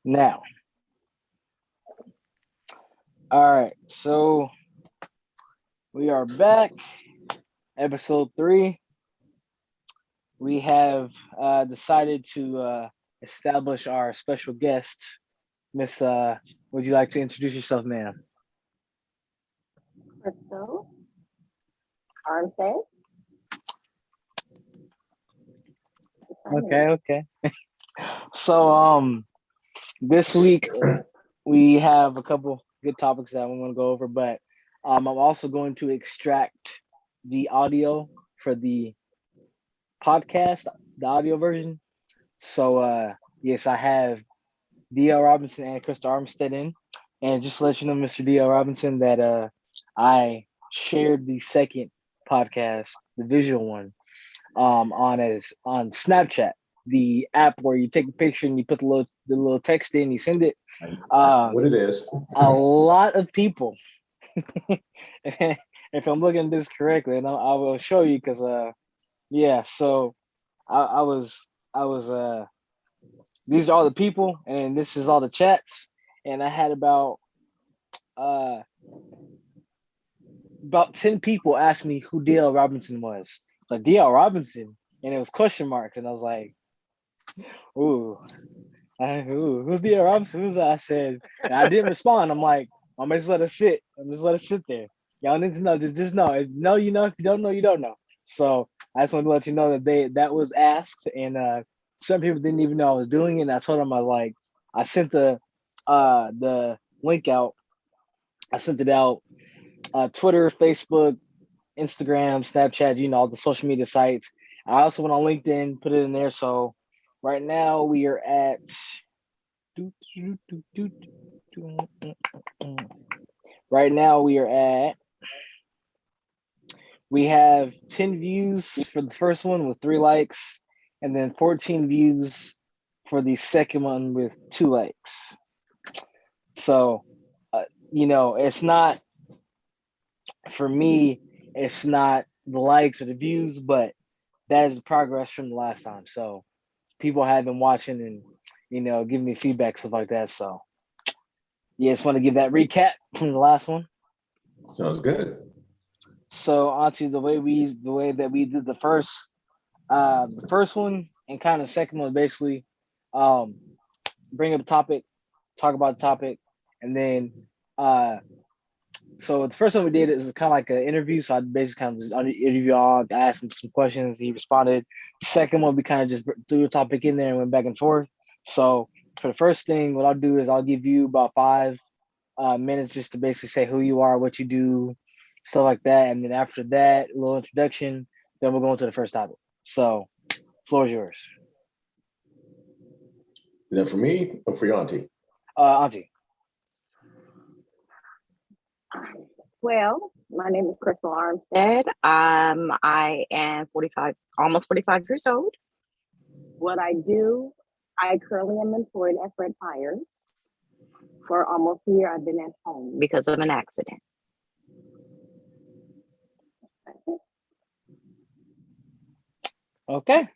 Now, all right, so we are back, episode 3. We have decided to establish our special guest. Miss, would you like to introduce yourself, ma'am? Crystal, Armstead. Okay. So, this week we have a couple good topics that we want to go over, but I'm also going to extract the audio for the podcast, the audio version. So, yes, I have D.L. Robinson and Krista Armstead in. And just to let you know, Mr. D.L. Robinson, that I shared the second podcast, the visual one, on Snapchat, the app where you take a picture and you put the little text in, you send it. What it is? A lot of people, if I'm looking at this correctly, and I will show you because yeah. So I was these are all the people, and this is all the chats, and I had about 10 people ask me who DL Robinson was. Like DL Robinson, and it was question marks, and I was like, ooh, who's DL Robinson? Who's that? I said, and I didn't respond. I'm like, I'm just let it sit. I'm just let it sit there. Y'all need to know. Just know. If you know, you know. If you don't know, you don't know. So I just want to let you know that was asked, and some people didn't even know I was doing it. And I told them I sent the link out. I sent it out. Twitter, Facebook, Instagram, Snapchat, all the social media sites. I also went on LinkedIn, put it in there. So right now we are at we have 10 views for the first one with 3 likes, and then 14 views for the second one with 2 likes. So it's not, for me, it's not the likes or the views, but that is the progress from the last time. So people have been watching and giving me feedback, stuff like that. So yeah, just want to give that recap from the last one. Sounds good. So onto the way that we did the first one, and kind of second one, basically bring up a topic, talk about the topic, and then so the first one we did is kind of like an interview. So I basically kind of just interview all, I asked him some questions, he responded. The second one, we kind of just threw a topic in there and went back and forth. So for the first thing, what I'll do is I'll give you about 5 minutes just to basically say who you are, what you do, stuff like that. And then after that, a little introduction, then we'll go into the first topic. So floor is yours. Is that for me or for your auntie? Auntie. Well, my name is Crystal Armstead. I am 45, almost 45 years old. What I do, I currently am employed at Fred Tires. For almost a year, I've been at home because of an accident. Okay.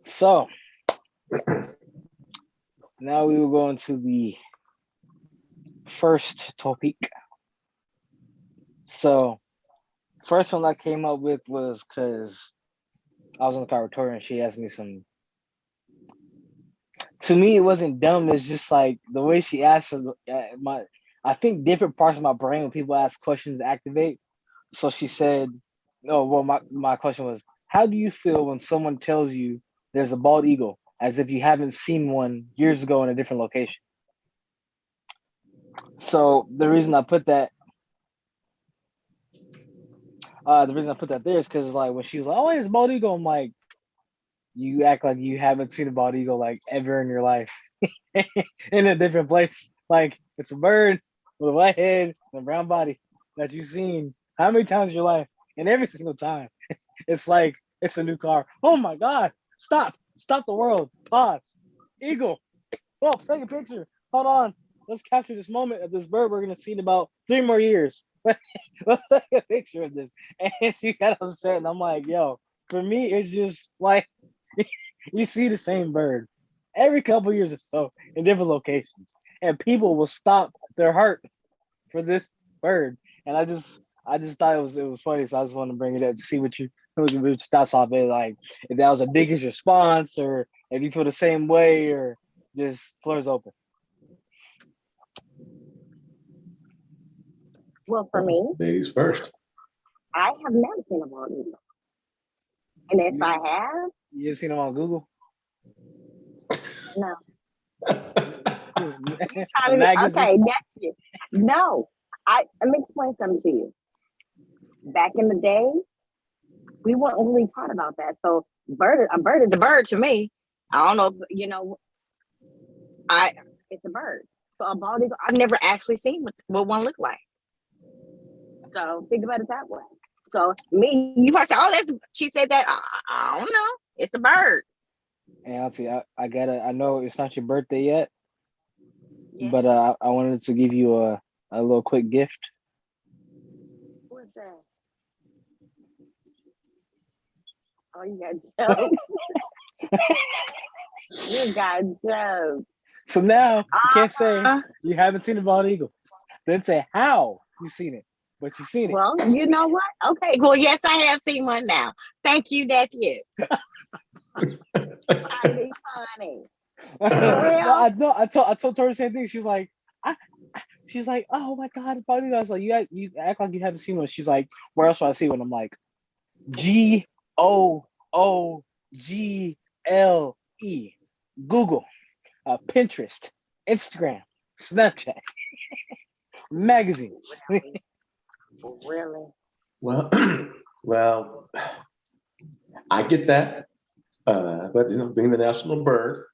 So now we will go into the first topic. So first one I came up with was because I was in the car with Tori and she asked me some. To me, it wasn't dumb. It's just like the way she asked I think different parts of my brain when people ask questions activate. So she said, "No, well, my question was, how do you feel when someone tells you there's a bald eagle, as if you haven't seen one years ago in a different location?" So the reason I put that there is because like when she was like, "Oh, it's bald eagle," I'm like, you act like you haven't seen a bald eagle like ever in your life in a different place. Like it's a bird with a white head and a brown body that you've seen how many times in your life, and every single time it's like it's a new car. Oh my God! Stop the world. Pause. Eagle. Oh, take a picture. Hold on. Let's capture this moment of this bird we're gonna see in about 3 more years. Let's take a picture of this. And she got upset, and I'm like, yo, for me, it's just like you see the same bird every couple years or so in different locations, and people will stop their heart for this bird. And I just thought it was funny, so I just wanted to bring it up to see what your thoughts on it, like if that was a biggest response, or if you feel the same way, or just floor's open. Well, for me, Ladies first. I have never seen a bald eagle. And if I have, You ever seen them on Google? no. The magazine? Okay, nephew. No. Let me explain something to you. Back in the day, we weren't really taught about that. So a bird is a bird to me. I don't know, it's a bird. So a bald eagle, I've never actually seen what one looked like. So think about it that way. So me, you might say, she said that. I don't know. It's a bird. And Auntie, I know it's not your birthday yet, Yeah. but I wanted to give you a little quick gift. What's that? Oh, you got jokes. You got jokes. So now you can't say you haven't seen a bald eagle. Then say how you seen it, but you've seen it. Well, you know what? Okay. Well, yes, I have seen one now. Thank you, nephew. Trying to be funny. No, I told her the same thing. She's like, oh my god, bald eagle. I was like, you act like you haven't seen one. She's like, where else do I see one? I'm like, GOOGLE, Google, Pinterest, Instagram, Snapchat, magazines. Really? Well, I get that, but being the national bird,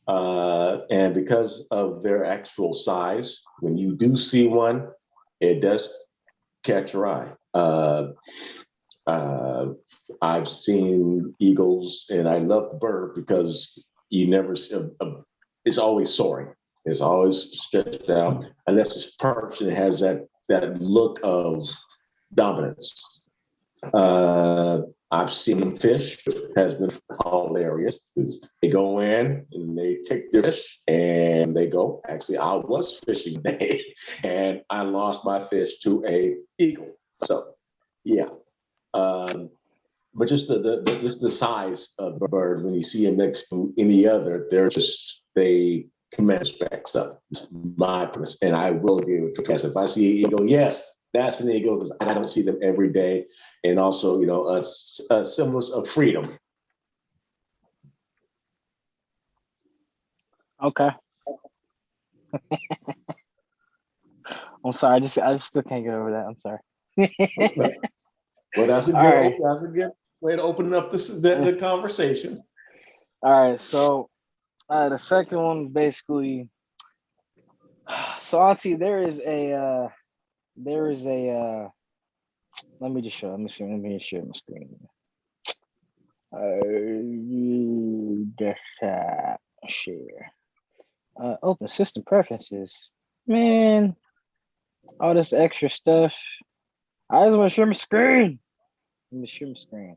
and because of their actual size, when you do see one, it does catch your eye. I've seen eagles, and I love the bird because you never see it's always soaring. It's always stretched out, unless it's perched and it has that look of dominance. I've seen fish, which has been hilarious. They go in and they take their fish and they go. Actually, I was fishing today and I lost my fish to a eagle. So, yeah. But just the size of the bird, when you see them next to any other, they command respect. So it's my premise, and I will give it to If I see an eagle, yes, that's an eagle, because I don't see them every day, and also a semblance of freedom. Okay. I'm sorry. I just still can't get over that. I'm sorry. Well, that's a good way to open up the conversation. All right. So the second one, basically. So Auntie, there is a. Let me just show. Let me share my screen. Desktop share. Open system preferences. Man, all this extra stuff. I just want to share my screen. Let me share my screen.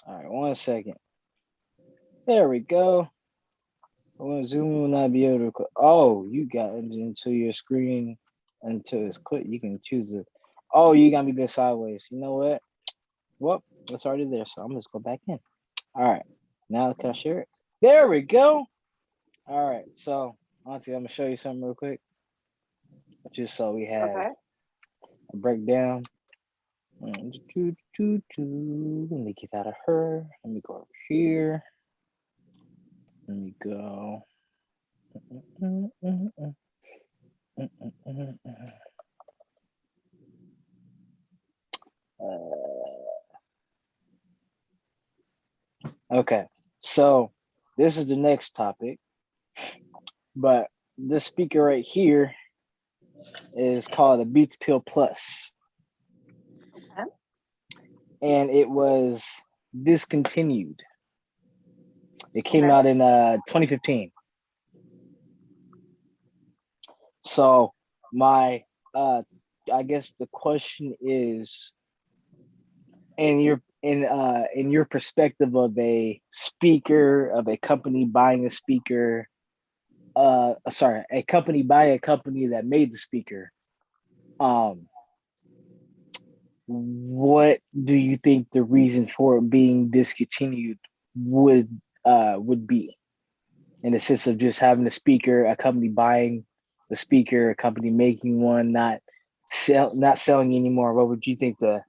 All right, 1 second. There we go. I want to zoom in, will not be able to. Oh, you got into your screen until it's clicked. You can choose it. Oh, you got me bit sideways. You know what? Well, it's already there, so I'm just go back in. All right, now can I share it? There we go. All right, so Auntie, I'm gonna show you something real quick, just so we have a breakdown. Let me get out of her. Let me go over here. Let me go. Okay, so this is the next topic, but this speaker right here is called a Beats Pill Plus. Okay. And it was discontinued. It came out in 2015. So I guess the question is, and in your perspective of a speaker, of a company buying a speaker, a company buying a company that made the speaker, what do you think the reason for it being discontinued would be, in the sense of just having a speaker, a company buying the speaker, a company making one, not selling anymore? What would you think the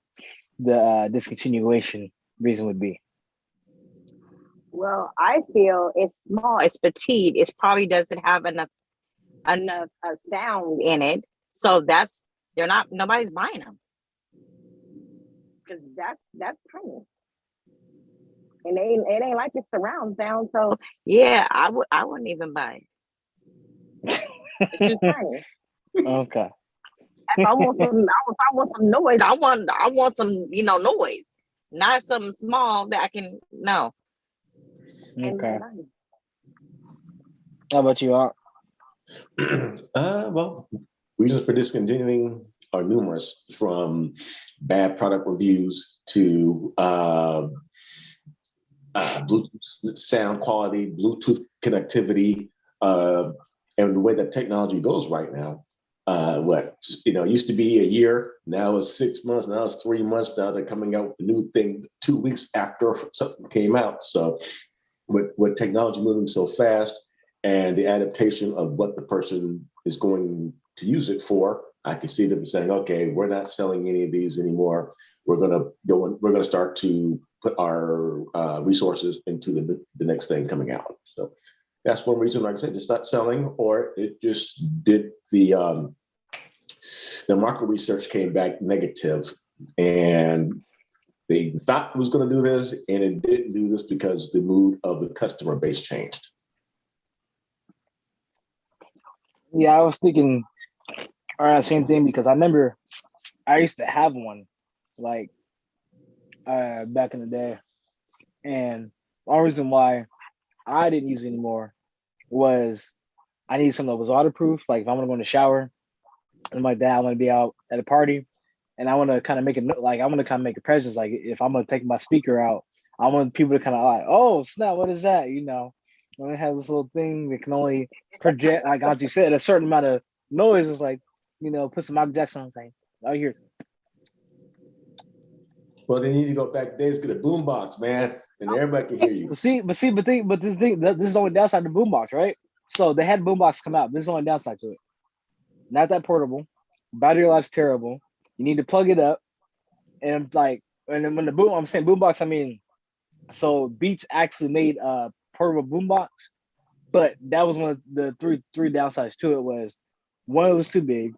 discontinuation reason would be? Well, I feel it's small, it's petite, it probably doesn't have enough sound in it, so nobody's buying them because that's tiny, and it ain't like it's surround sound. So yeah, I wouldn't even buy it. It's too tiny. Okay. If I want some noise, I want some noise, not something small that I can no. Okay. How about you, Art? Well, reasons for discontinuing are numerous, from bad product reviews to Bluetooth sound quality, Bluetooth connectivity, and the way that technology goes right now. Used to be a year, now it's 6 months, now it's 3 months. Now they're coming out with a new thing 2 weeks after something came out. So with technology moving so fast and the adaptation of what the person is going to use it for, I can see them saying, okay, we're not selling any of these anymore. We're going to start to put our resources into the next thing coming out. So that's one reason, like I said, to start selling, or it just did the market research came back negative, and they thought it was going to do this, and it didn't do this because the mood of the customer base changed. Yeah, I was thinking same thing, because I remember I used to have one like back in the day, and the only reason why I didn't use it anymore was I needed something that was waterproof. Like if I want to go in the shower and like that, I want to be out at a party, and I want to kind of make a presence. Like if I'm gonna take my speaker out, I want people to kind of like, oh snap, what is that? When it has this little thing that can only project, like Auntie said, a certain amount of noise. Is like, put some Michael Jackson on, saying, oh, here. Well, they need to go back days, get a boombox, man, and everybody can hear you. But this is the only downside to boombox, right? So they had boombox come out. This is the only downside to it. Not that portable. Battery life's terrible. You need to plug it up, and then when I'm saying boombox, I mean, so Beats actually made a portable boombox, but that was one of the three downsides to it. Was one, it was too big,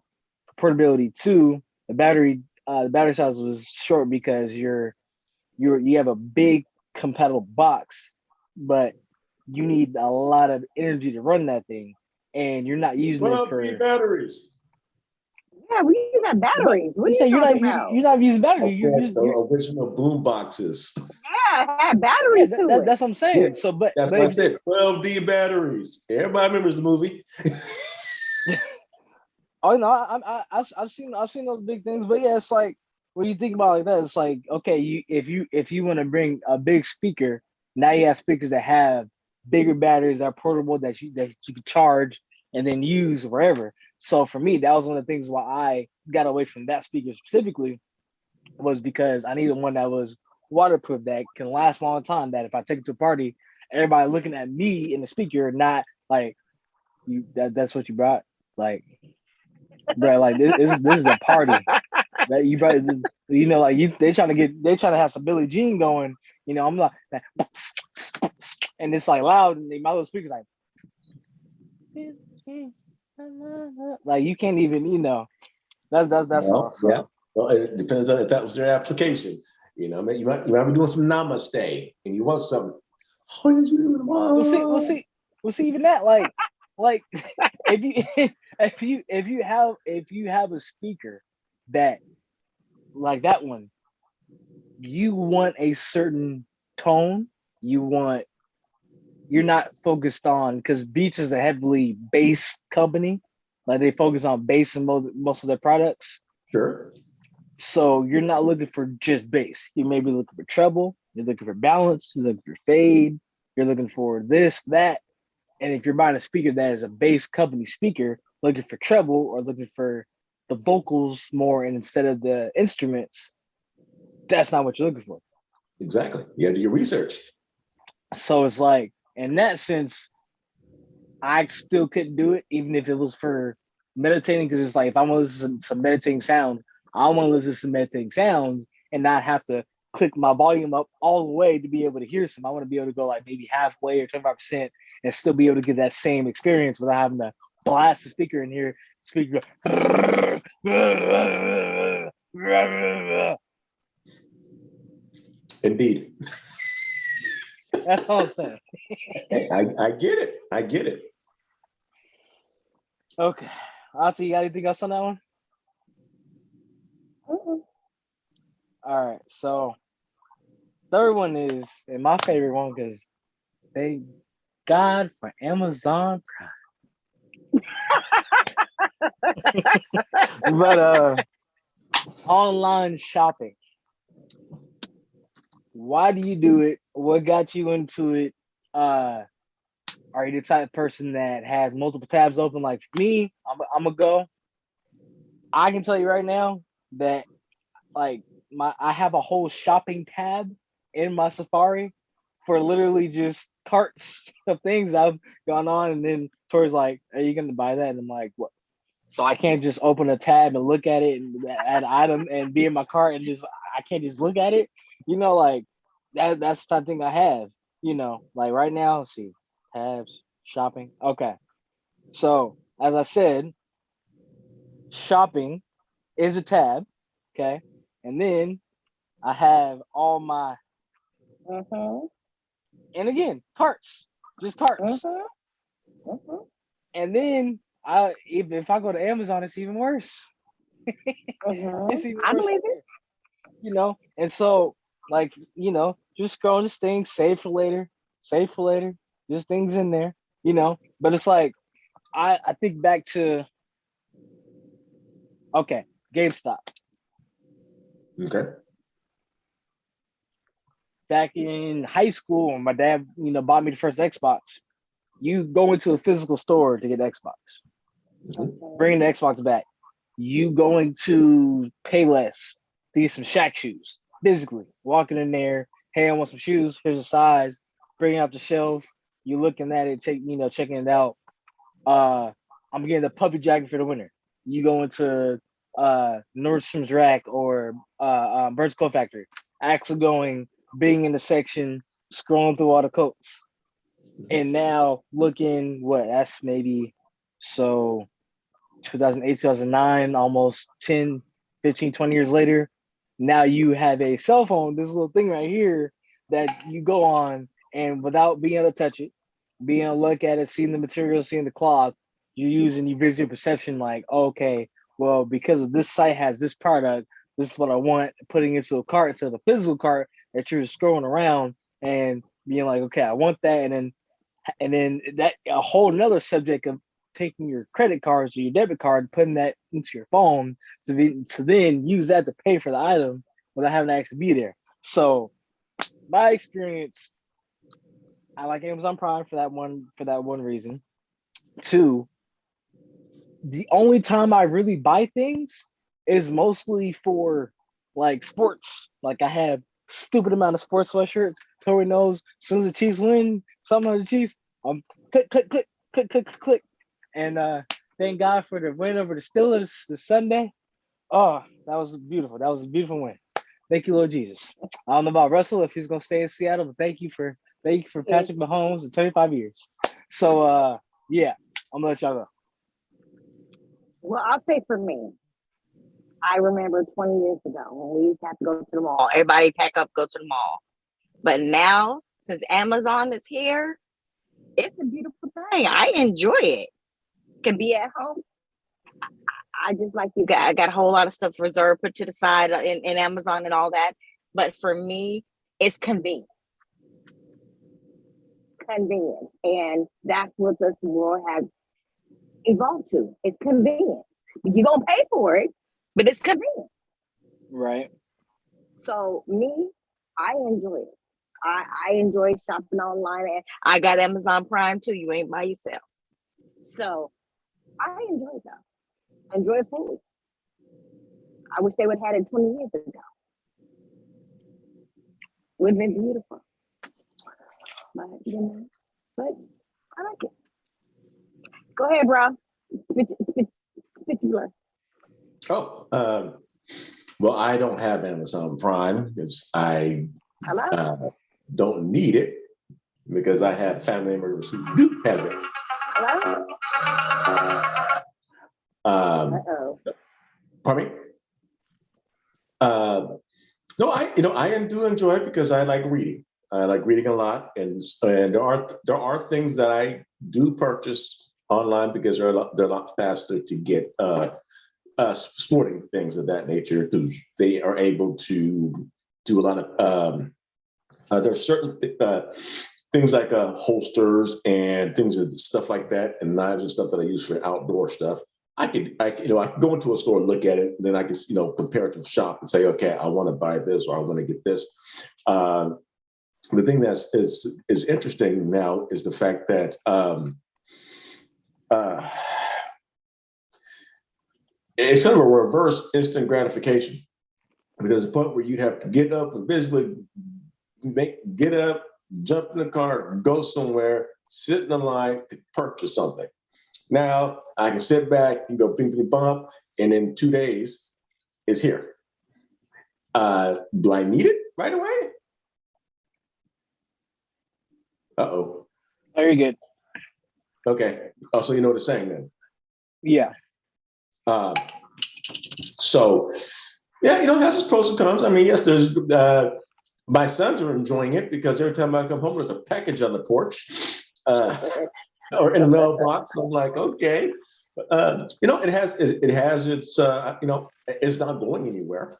portability. Two, the battery size was short, because you have a big compatible box, but you need a lot of energy to run that thing, and you're not using it for batteries. Yeah, we use that batteries. What are you talking about? You're not using batteries. You're original boom boxes. Yeah, it had batteries too. That's what I'm saying. Yeah, so, but that's but what I said. 12D batteries. Everybody remembers the movie. Oh no, I've seen those big things, but yeah, it's like when you think about it like that, it's like, okay, if you want to bring a big speaker, now you have speakers that have bigger batteries that are portable, that you can charge and then use wherever. So for me, that was one of the things why I got away from that speaker specifically, was because I needed one that was waterproof, that can last a long time, that if I take it to a party, everybody looking at me in the speaker, not like that's what you brought, like. Bro, like this is a party that you probably, they trying to have some Billie Jean going. I'm like, and it's like loud, and my little speaker's like you can't even, that's all. So. Yeah. Well, it depends on if that was their application. You might be doing some namaste, and you want something. We'll see. Even that, like if you have a speaker that, like that one, you want a certain tone, you're not focused on, because Beats is a heavily bass company, like they focus on bass in most of their products. Sure. So you're not looking for just bass. You may be looking for treble. You're looking for balance. You're looking for fade. You're looking for this, that. And if you're buying a speaker that is a bass company speaker, looking for treble or looking for the vocals more and instead of the instruments, that's not what you're looking for. Exactly. You got to do your research. So it's like, in that sense, I still couldn't do it, even if it was for meditating, because it's like, if I want to listen to some meditating sounds, I want to listen to some meditating sounds and not have to click my volume up all the way to be able to hear some. I want to be able to go like maybe halfway or 25% and still be able to get that same experience without having to blast the speaker in here. Speaker. Indeed. That's all I'm saying. I get it. I get it. Okay. Auntie, you got anything else on that one? Mm-mm. All right. So third one is, and my favorite one, because thank God for Amazon Prime. But online shopping. Why do you do it? What got you into it? Are you the type of person that has multiple tabs open? Like me, I'm gonna go. I can tell you right now that like I have a whole shopping tab in my Safari for literally just carts of things I've gone on, and then Tori's like, "Are you gonna buy that?" And I'm like, "What?" So I can't just open a tab and look at it and add an item and be in my cart and just I can't just look at it. Like that's the type of thing I have. Like right now, let's see, tabs, shopping. Okay. So as I said, shopping is a tab. Okay. And then I have all my Mm-hmm. and again, carts. Just carts. Mm-hmm. Mm-hmm. And then if I go to Amazon, it's even worse. Mm-hmm. It's even I worse believe it. there. And so like, just scroll this thing, save for later, just things in there. But it's like I think back to GameStop. Okay. Back in high school when my dad, bought me the first Xbox, you go into a physical store to get Xbox. Mm-hmm. Bringing the Xbox back. You going to Payless to get some Shaq shoes. Physically walking in there, hey, I want some shoes. Here's the size. Bringing up the shelf. You looking at it, checking it out. I'm getting the puppy jacket for the winter. You go into Nordstrom's Rack or Burt's Coat Factory. Actually being in the section, scrolling through all the coats. And now looking, that's maybe, so 2008, 2009, almost 10, 15, 20 years later. Now you have a cell phone, this little thing right here that you go on, and without being able to touch it, being able to look at it, seeing the material, seeing the cloth, you're using your visual perception like, okay, well, because of this site has this product, this is what I want, putting into a cart instead of a physical cart that you're just scrolling around and being like, okay, I want that. And then that a whole nother subject of taking your credit cards or your debit card, putting that into your phone to then use that to pay for the item without having to actually be there. So my experience, I like Amazon Prime for that one reason. Two, the only time I really buy things is mostly for like sports. Like I have stupid amount of sports sweatshirts. Tori knows as soon as the Chiefs win, something on the Chiefs, I'm click, click, click, click, click, click. And thank God for the win over the Steelers this Sunday. Oh, that was beautiful. That was a beautiful win. Thank you, Lord Jesus. I don't know about Russell if he's gonna stay in Seattle, but thank you for Patrick Mahomes in 25 years. So yeah, I'm gonna let y'all go. Well, I'll say for me, I remember 20 years ago when we used to have to go to the mall. Everybody pack up, go to the mall. But now, since Amazon is here, it's a beautiful thing. I enjoy it. Can be at home. I just like you. I got a whole lot of stuff reserved, put to the side in Amazon and all that. But for me, it's convenient. Convenience. And that's what this world has evolved to. It's convenience. You're going to pay for it, but it's convenient. Right. So me, I enjoy it. I enjoy shopping online, and I got Amazon Prime too. You ain't by yourself. So I enjoy that. Enjoy it fully. I wish they would have had it 20 years ago. Would have been beautiful. But but I like it. Go ahead, bro. Spit your blood. Oh, well, I don't have Amazon Prime because I don't need it because I have family members who do have it. Hello? Uh-oh. Pardon me? No, I do enjoy it because I like reading. I like reading a lot, and there are things that I do purchase online because they're a lot faster to get. Sporting things of that nature because they are able to do a lot of. There's certain things like holsters and things and stuff like that, and knives and stuff that I use for outdoor stuff. I can go into a store and look at it, and then I can compare it to the shop and say, okay, I want to buy this or I want to get this. The thing that is interesting now is the fact that it's kind of a reverse instant gratification because the point where you'd have to get up and basically get up, jump in the car, go somewhere, sit in the line to purchase something. Now I can sit back and go bing, bing, bump, and in 2 days it's here. Do I need it right away? Uh-oh. Very good. Okay. Oh, so you know what it's saying then? Yeah. So, yeah, it has its pros and cons. I mean, yes, there's my sons are enjoying it because every time I come home, there's a package on the porch or in the mailbox. I'm like, okay, it has its it's not going anywhere.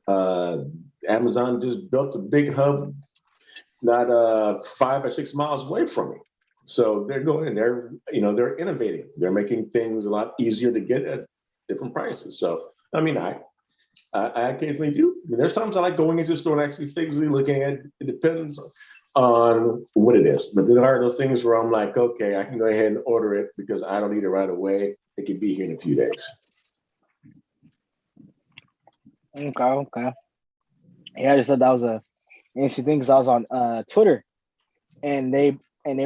Amazon just built a big hub, not 5 or 6 miles away from me. So they're going and they're innovating. They're making things a lot easier to get at different prices. So, I mean, I occasionally do. I mean, there's times I like going into the store and actually physically looking at it. It depends on what it is. But there are those things where I'm like, okay, I can go ahead and order it because I don't need it right away. It could be here in a few days. Okay. Yeah, I just thought that was a interesting thing because I was on Twitter, and there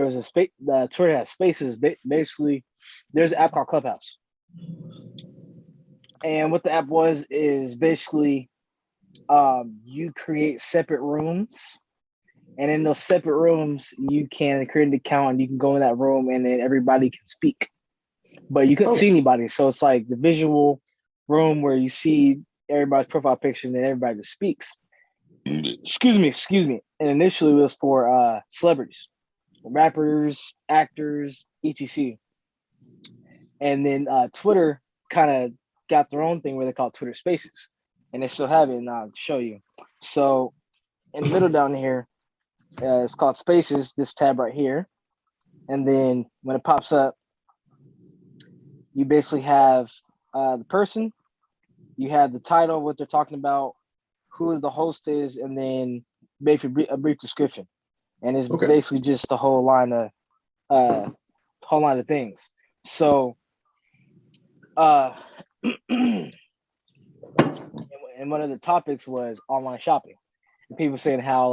was a space. Twitter has spaces. Basically, there's an app called Clubhouse, and what the app is basically, you create separate rooms, and in those separate rooms, you can create an account, and you can go in that room, and then everybody can speak, but you couldn't see anybody. So it's like the visual room where you see everybody's profile picture, and then everybody just speaks. Excuse me. And initially, it was for celebrities, rappers, actors, etc. And then Twitter kind of got their own thing where they call Twitter Spaces, and they still have it. And I'll show you. So in the middle down here, it's called Spaces. This tab right here, and then when it pops up, you basically have the person, you have the title, what they're talking about, who is the host is, and then basically a brief description. And it's basically just the whole line of things. So, and one of the topics was online shopping. And people saying how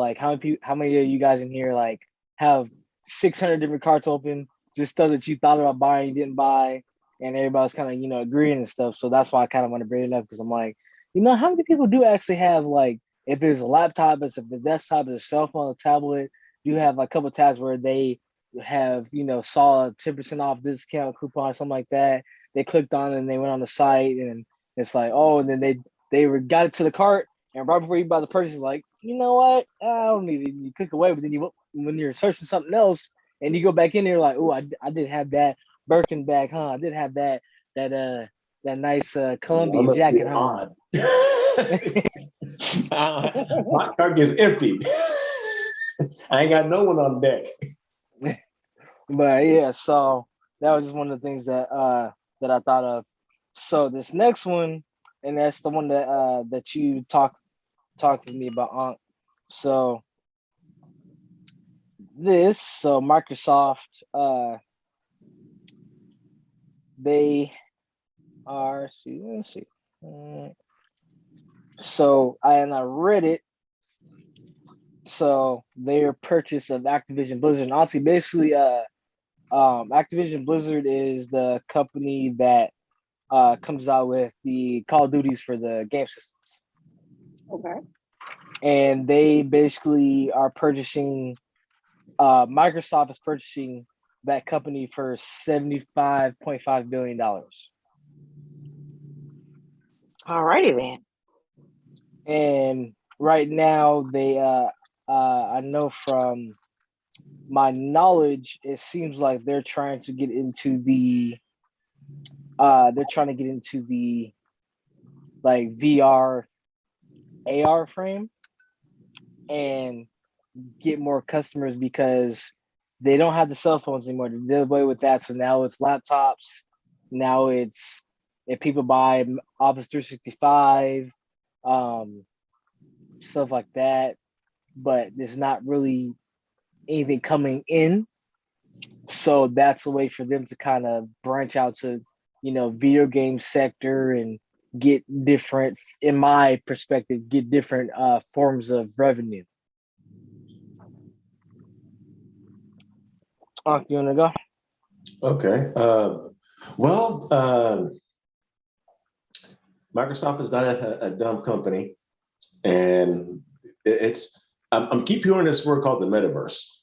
many of you guys in here like have 600 different carts open, just stuff that you thought about buying, you didn't buy, and everybody's kind of agreeing and stuff. So that's why I kind of want to bring it up because I'm like, how many people do actually have like, if it's a laptop, it's a desktop, it's a cell phone, a tablet, you have like a couple of tabs where they have, saw a 10% off discount coupon, something like that. They clicked on it and they went on the site and it's like, oh, and then they got it to the cart, and right before you buy the purchase, is like, you know what? I don't need it. You click away, but then when you're searching something else and you go back in there like, oh, I did have that Birkin bag, huh? I did have that nice Colombian jacket, huh? My cart gets empty. I ain't got no one on deck. But yeah, so that was just one of the things that I thought of. So this next one and that's the one that you talked to me about. So Microsoft, they are. Let's see. So I read it. So their purchase of Activision Blizzard, and honestly, basically, Activision Blizzard is the company that comes out with the Call of Duties for the game systems. Okay. And they basically are purchasing. Microsoft is purchasing that company for $75.5 billion. Alrighty then. And right now, they I know from my knowledge, it seems like they're trying to get into the like VR AR frame and get more customers because they don't have the cell phones anymore. They did away with that, so now it's laptops. Now it's if people buy Office 365, stuff like that, but there's not really anything coming in. So that's a way for them to kind of branch out to, video game sector and get different, in my perspective, get different forms of revenue. You want to go? Okay. Microsoft is not a dumb company, and I'm keep hearing this word called the metaverse.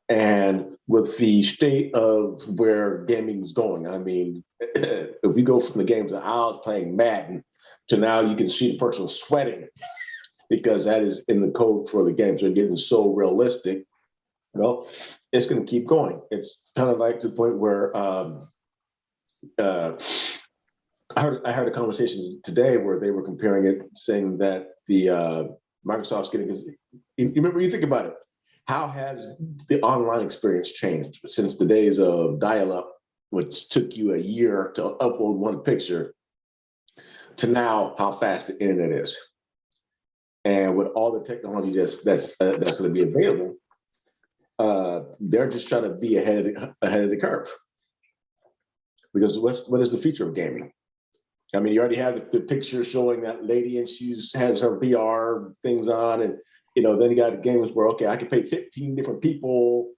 And with the state of where gaming is going, I mean, if we go from the games that I was playing Madden to now you can see the person sweating because that is in the code for the games. They're getting so realistic. Well, it's going to keep going. It's kind of like to the point where I heard a conversation today where they were comparing it, saying that the Microsoft's getting. You remember, you think about it. How has the online experience changed since the days of dial-up, which took you a year to upload one picture, to now how fast the internet is, and with all the technology that's going to be available, they're just trying to be ahead of the curve. Because what is the future of gaming? I mean, you already have the picture showing that lady and she has her VR things on, and then you got the games where, okay, I can pay 15 different people,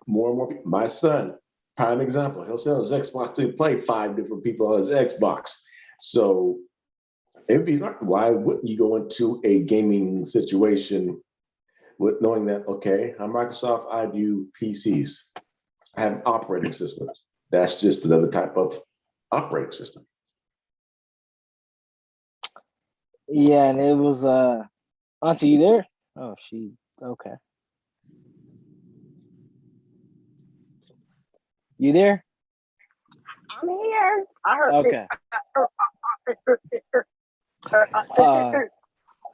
more and more people. My son, prime example, he'll sell his Xbox to play 5 different people on his Xbox. So it'd be why wouldn't you go into a gaming situation with knowing that, okay, I'm Microsoft, I do PCs. I have operating systems. That's just another type of operating system. Yeah, and it was Auntie, you there? Oh, she okay. You there? I'm here. I heard Okay. We're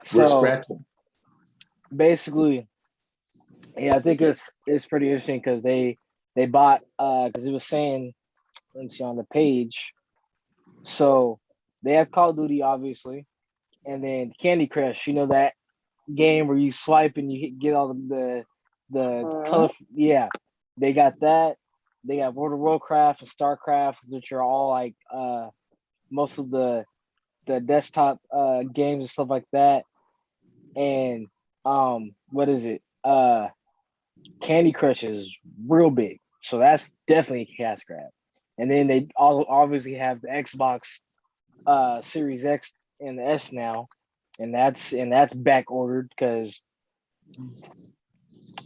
So scratching. basically, yeah, I think it's pretty interesting because they bought because it was saying, let me see on the page. So they have Call of Duty, obviously, and then Candy Crush. That game where you swipe and you get all the color. Yeah, they got that. They got World of Warcraft and StarCraft, which are all like most of the desktop games and stuff like that. And what is it? Candy Crush is real big, so that's definitely a cash grab. And then they all obviously have the Xbox Series X and the S now, and that's back ordered because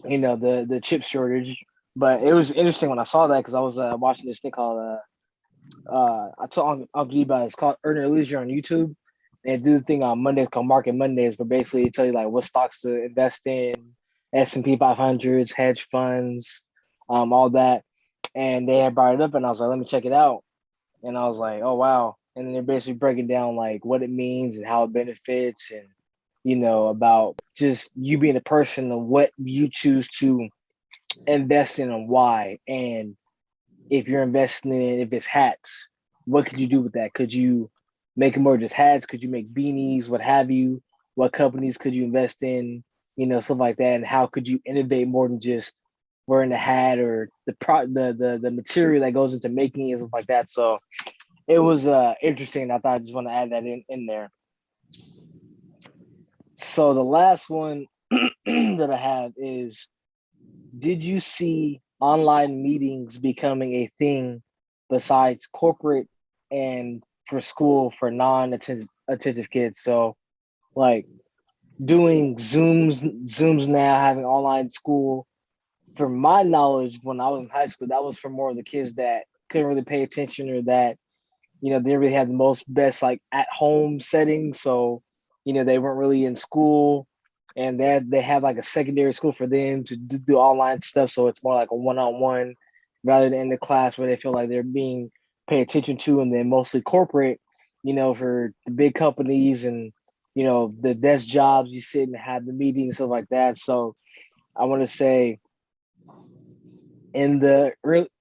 the chip shortage. But it was interesting when I saw that because I was watching this thing called I told Uncle D about it. It's called Earn Your Leisure on YouTube. And do the thing on Mondays called Market Mondays, but basically it tell you like what stocks to invest in, S&P 500s, hedge funds, all that. And they had brought it up, and I was like, let me check it out. And I was like, oh wow. And then they're basically breaking down like what it means and how it benefits, and about just you being a person and what you choose to invest in and why. And if you're investing in, if it's hats, what could you do with that? Could you making more just hats? Could you make beanies? What have you? What companies could you invest in? Stuff like that. And how could you innovate more than just wearing the hat or the material that goes into making it and stuff like that. So it was interesting. I thought I just want to add that in there. So the last one that I have is, did you see online meetings becoming a thing besides corporate and for school for non-attentive kids? So like doing Zooms now, having online school. From my knowledge, when I was in high school, that was for more of the kids that couldn't really pay attention or that, they didn't really have the best like at home setting. So, they weren't really in school, and they have like a secondary school for them to do online stuff. So it's more like a one-on-one rather than in the class where they feel like they're being paid attention to. And then mostly corporate, for the big companies and, the desk jobs, you sit and have the meetings, stuff like that. So I want to say in the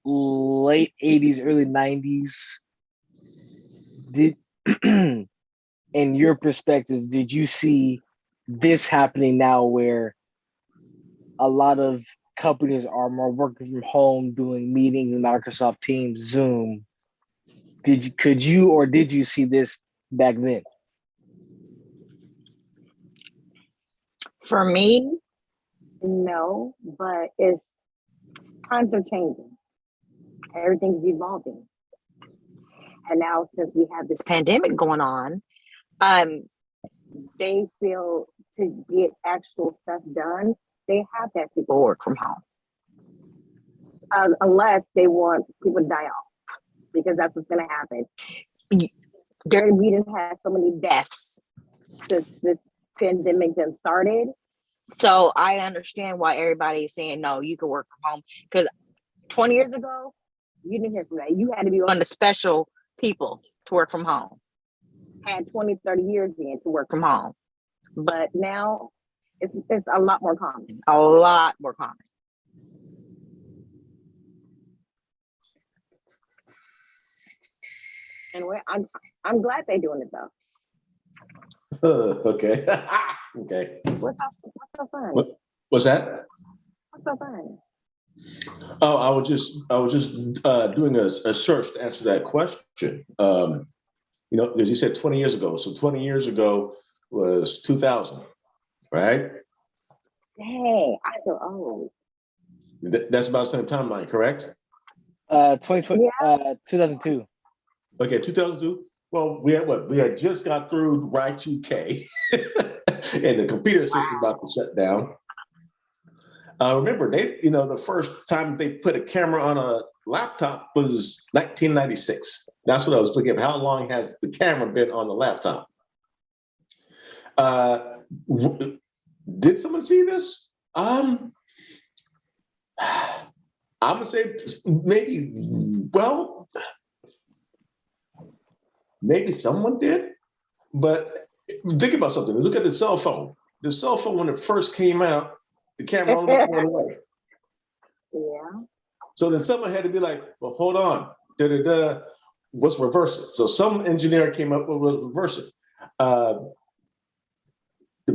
late 80s, early 90s, in your perspective, did you see this happening now where a lot of companies are more working from home, doing meetings in Microsoft Teams, Zoom? Did you see this back then? For me, no, but times are changing. Everything's evolving. And now since we have this pandemic going on, they feel to get actual stuff done, they have to have people work from home. Unless they want people to die off, because that's what's going to happen. We didn't have so many deaths since this pandemic then started. So I understand why everybody is saying, no, you can work from home. Because 20 years ago, you didn't hear from that. You had to be one of the special people to work from home. Had 20, 30 years in to work from home. But now it's a lot more common. A lot more common. Anyway, I'm glad they're doing it though. Okay. Okay. What's so fun? What's that? What's so fun? Oh, I was just doing a search to answer that question. Because you said 20 years ago. So 20 years ago was 2000, right? Dang, I feel old. That's about the same timeline, correct? 2020, 2002. Okay, 2002. Well, we had just got through Y2K, and the computer system about to shut down. Remember, the first time they put a camera on a laptop was 1996. That's what I was looking at. How long has the camera been on the laptop? Did someone see this? I'm gonna say maybe. Well, maybe someone did, but think about something. Look at the cell phone. The cell phone, when it first came out, the camera only went one way. Yeah. So then someone had to be like, well, hold on. Let's reverse it. So some engineer came up with reverse it. The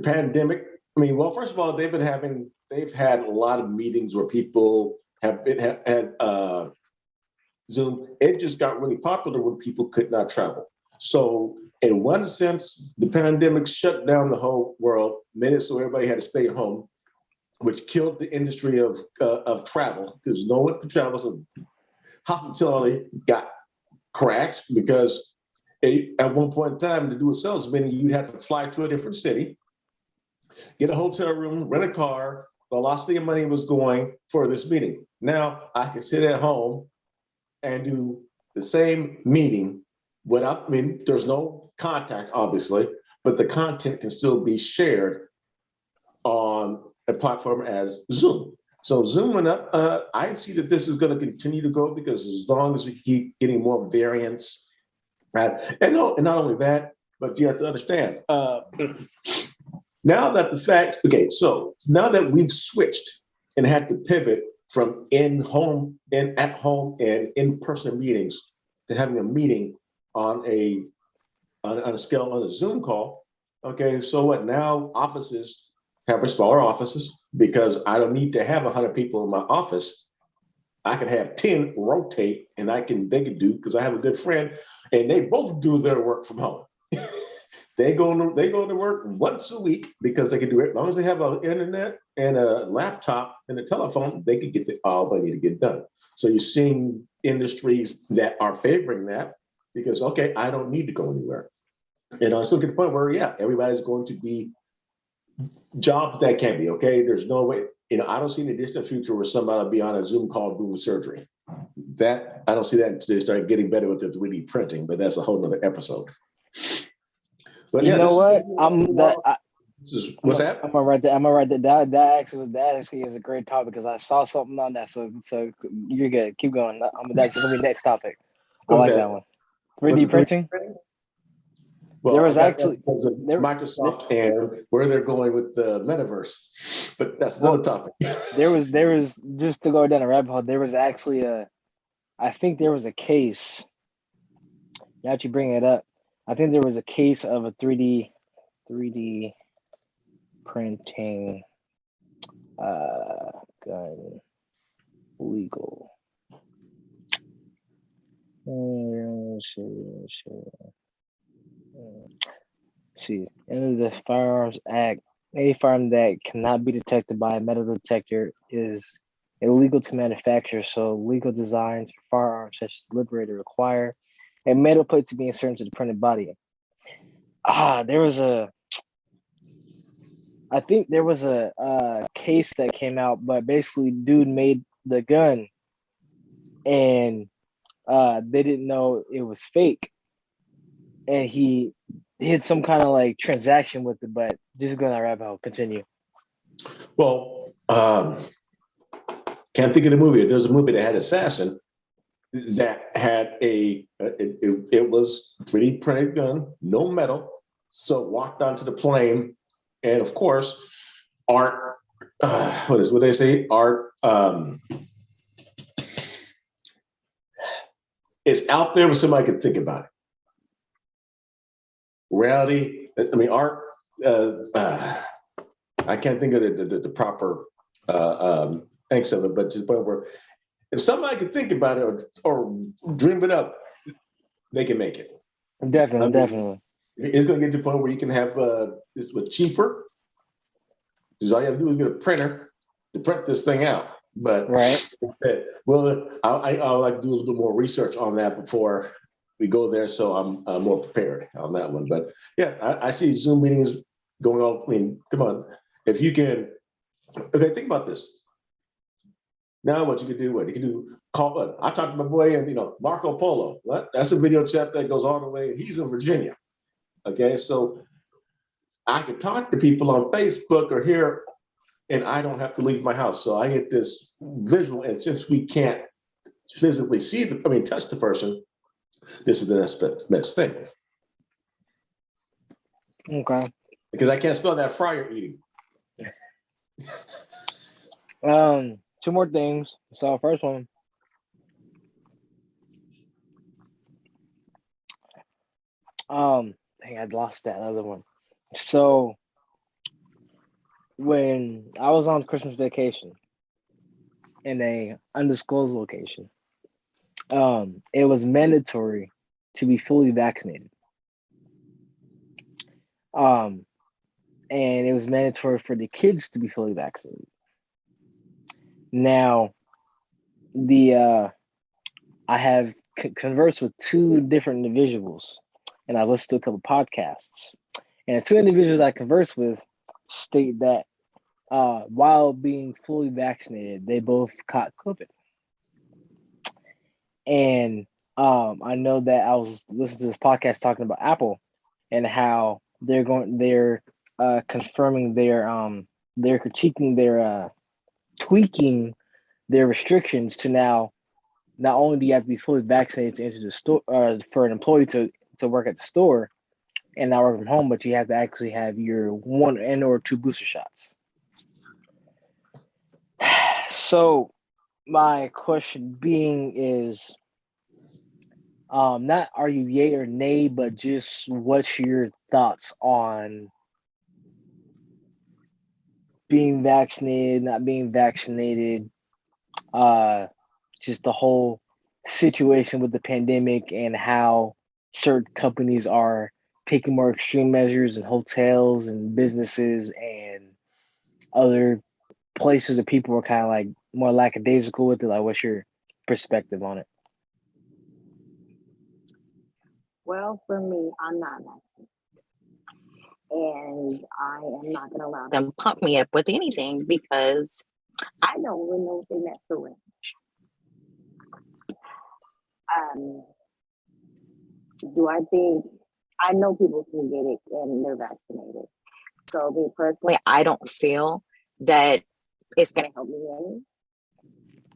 pandemic, first of all, they've had a lot of meetings where people had Zoom. It just got really popular when people could not travel. So in one sense, the pandemic shut down the whole world, made it so everybody had to stay at home, which killed the industry of travel because no one could travel. So hospitality got crashed because at one point in time, to do a sales meeting, you'd have to fly to a different city, get a hotel room, rent a car. Velocity of money was going for this meeting. Now I can sit at home and do the same meeting without, there's no contact, obviously, but the content can still be shared on a platform as Zoom. So Zoom went up. I see that this is going to continue to go because as long as we keep getting more variants, right? And not only that, but you have to understand, now that we've switched and had to pivot from at home and in-person meetings to having a meeting on a on a scale on a Zoom call. Okay, so what now? Offices have smaller offices because I don't need to have 100 people in my office. I can have 10 rotate, and they can do, because I have a good friend, and they both do their work from home. They go to work once a week because they can do it. As long as they have an internet and a laptop and a telephone, they can get all they need to get done. So you're seeing industries that are favoring that because, okay, I don't need to go anywhere. And I was looking at the point where, yeah, everybody's going to be jobs that can be, okay? There's no way, I don't see in the distant future where somebody will be on a Zoom call doing surgery. That, I don't see that until they start getting better with the 3D printing, but that's a whole nother episode. But You yeah, know what? What's that? I'm gonna write that. That actually is a great topic because I saw something on that. So you're good. Keep going. That's gonna be the next topic. I like that one. 3D printing. Well, there was actually Microsoft and where they're going with the metaverse, but that's another topic. there was just to go down a rabbit hole. There was actually I think there was a case. Now that you bring it up, I think there was a case of a 3D printing gun legal. See, under the Firearms Act, any firearm that cannot be detected by a metal detector is illegal to manufacture. So legal designs for firearms such as Liberator require a metal plate to be inserted into the printed body. I think there was a case that came out, but basically dude made the gun and they didn't know it was fake. And he had some kind of like transaction with it, but just going to rabbit hole. Continue. Well, can't think of the movie. There's a movie that had Assassin that had it was 3D printed gun, no metal. So walked onto the plane, and of course, art. What they say? Art. It's out there, but somebody could think about it. Reality. I mean, art. I can't think of the proper thanks of it, but to the point where if somebody could think about it or dream it up, they can make it. Definitely. It's going to get to the point where you can have this with cheaper. Because all you have to do is get a printer to print this thing out. But right. Well, I like to do a little bit more research on that before we go there, so I'm more prepared on that one. But yeah, I see Zoom meetings going on. I mean, come on, if you can. Okay, think about this. Now, what you can do? You can do call. I talked to my boy, and Marco Polo. What? That's a video chat that goes all the way. He's in Virginia. Okay, so I can talk to people on Facebook or here, and I don't have to leave my house. So I get this visual, and since we can't physically touch the person, this is the next thing. Okay. Because I can't smell that fryer eating. Two more things. So first one. Dang, I'd lost that other one. So when I was on Christmas vacation in a undisclosed location, it was mandatory to be fully vaccinated. And it was mandatory for the kids to be fully vaccinated. Now, I have conversed with two different individuals, and I listened to a couple podcasts. And the two individuals I conversed with state that while being fully vaccinated, they both caught COVID. And I know that I was listening to this podcast talking about Apple and how they're confirming they're critiquing their tweaking their restrictions to now not only do you have to be fully vaccinated to enter the store for an employee to work at the store and not work from home, but you have to actually have your 1 and or 2 booster shots. So my question being is, Not are you yay or nay, but just what's your thoughts on being vaccinated, not being vaccinated, just the whole situation with the pandemic and how certain companies are taking more extreme measures in hotels and businesses and other places that people were kind of like more lackadaisical with it. Like, what's your perspective on it? Well, for me, I'm not vaccinated. And I am not going to allow them pump me up with anything because I don't really know what's in that syringe. Do I think, I know people can get it and they're vaccinated. So me personally, I don't feel that it's going to help me any.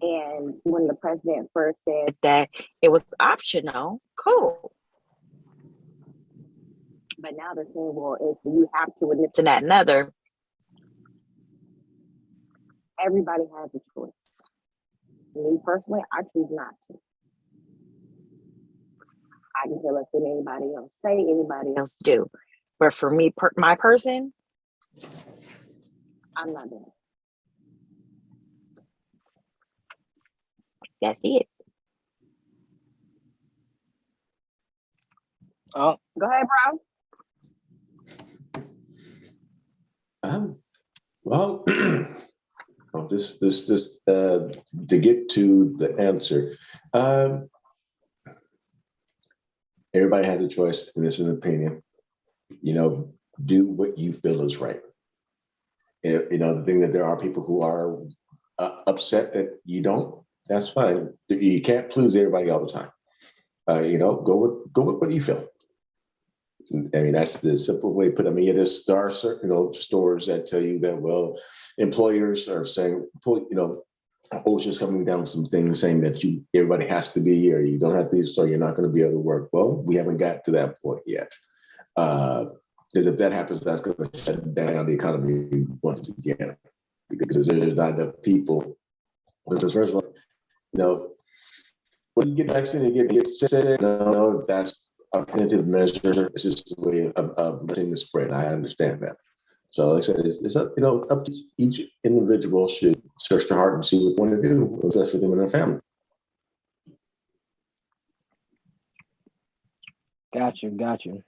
And when the president first said that it was optional, cool. But now they're saying, well, if you have to and this and that and other, everybody has a choice. Me personally, I choose not to. I can tell if anybody else say, anybody else do. But for me, my person, I'm not doing it. That's it. Oh, go ahead, bro. Well, this to get to the answer. Everybody has a choice, and this is an opinion. Do what you feel is right. The thing that there are people who are upset that you don't. That's fine. You can't please everybody all the time. Go with what you feel. I mean, that's the simple way to put it. I mean, there's stores that tell you that, well, employers are saying, OSHA's coming down with some things saying that everybody has to be here. You don't have to, so you're not going to be able to work. Well, we haven't got to that point yet. Because if that happens, that's going to shut down the economy once again. Because there's not enough people. Because first of all, when you get vaccinated, you get sick, that's a preventive measure. It's just a way of letting the spread. I understand that. So like I said, it's up, up to each individual should search their heart and see what they want to do, what's best for them and their family. Got you.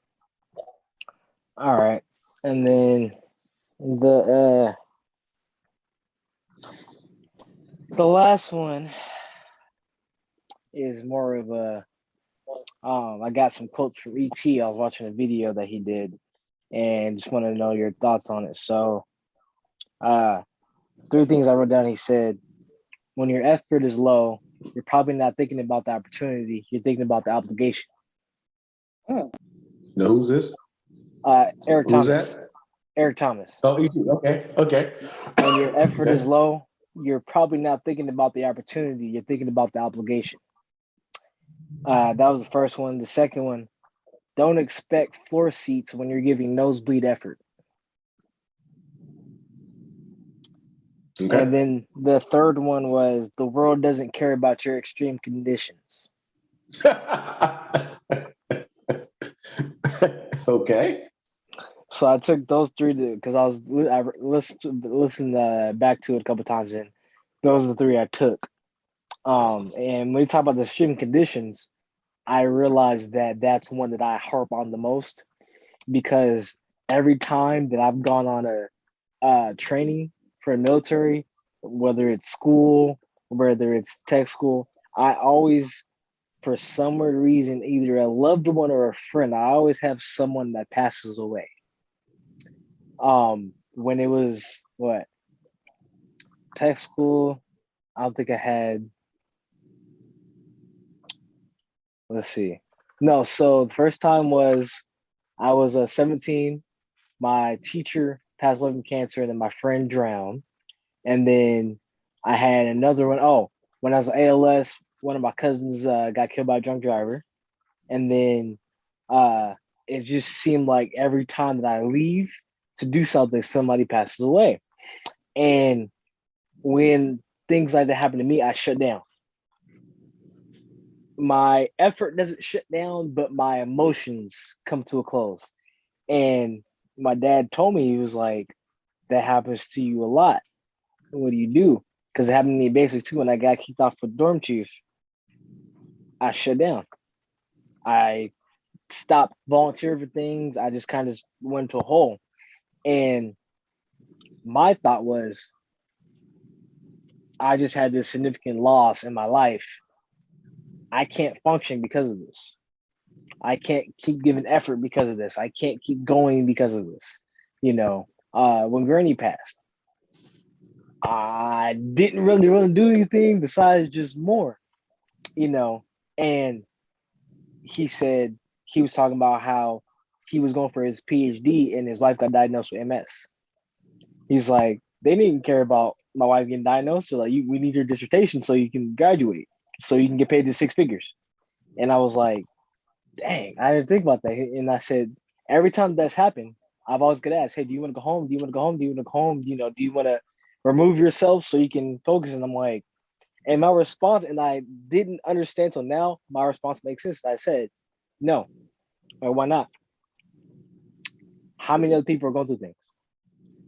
All right. And then the last one is more of a I got some quotes from E.T. I was watching a video that he did and just want to know your thoughts on it. So 3 things I wrote down. He said, when your effort is low, you're probably not thinking about the opportunity, you're thinking about the obligation. Now, who's this? Eric Who's Thomas. that? Eric Thomas. Oh, okay. When your effort is low, you're probably not thinking about the opportunity, you're thinking about the obligation. That was the first one. The second one, don't expect floor seats when you're giving nosebleed effort. Okay. And then the third one was, the world doesn't care about your extreme conditions. Okay. So I took those 3 because I listened back to it a couple times, and those are the 3 I took. And when we talk about the extreme conditions, I realized that that's one that I harp on the most, because every time that I've gone on a training for the military, whether it's school, whether it's tech school, I always, for some weird reason, either a loved one or a friend, I always have someone that passes away. When it was tech school, I don't think I had. Let's see. No, so the first time was I was 17. My teacher passed away from cancer, and then my friend drowned. And then I had another one. Oh, when I was ALS, one of my cousins got killed by a drunk driver. And then it just seemed like every time that I leave to do something, somebody passes away. And when things like that happen to me, I shut down. my effort doesn't shut down, but my emotions come to a close. And my dad told me, he was like, that happens to you a lot. What do you do? Because it happened to me basically too. When I got kicked off with dorm chief, I shut down. I stopped volunteering for things. I just kind of went into a hole. And my thought was, I just had this significant loss in my life. I can't function because of this. I can't keep giving effort because of this. I can't keep going because of this. When Granny passed, I didn't really want to do anything besides just more, and he said he was talking about how he was going for his PhD and his wife got diagnosed with MS. He's like, they didn't care about my wife getting diagnosed. So like, we need your dissertation so you can graduate, so you can get paid the six figures. And I was like, dang, I didn't think about that. And I said, every time that's happened, I've always got to ask, hey, do you want to go home? Do you want to go home? Do you want to go home? Do you want to remove yourself so you can focus? And I'm like, and my response, and I didn't understand till now, my response makes sense. I said, no, or why not? How many other people are going through things?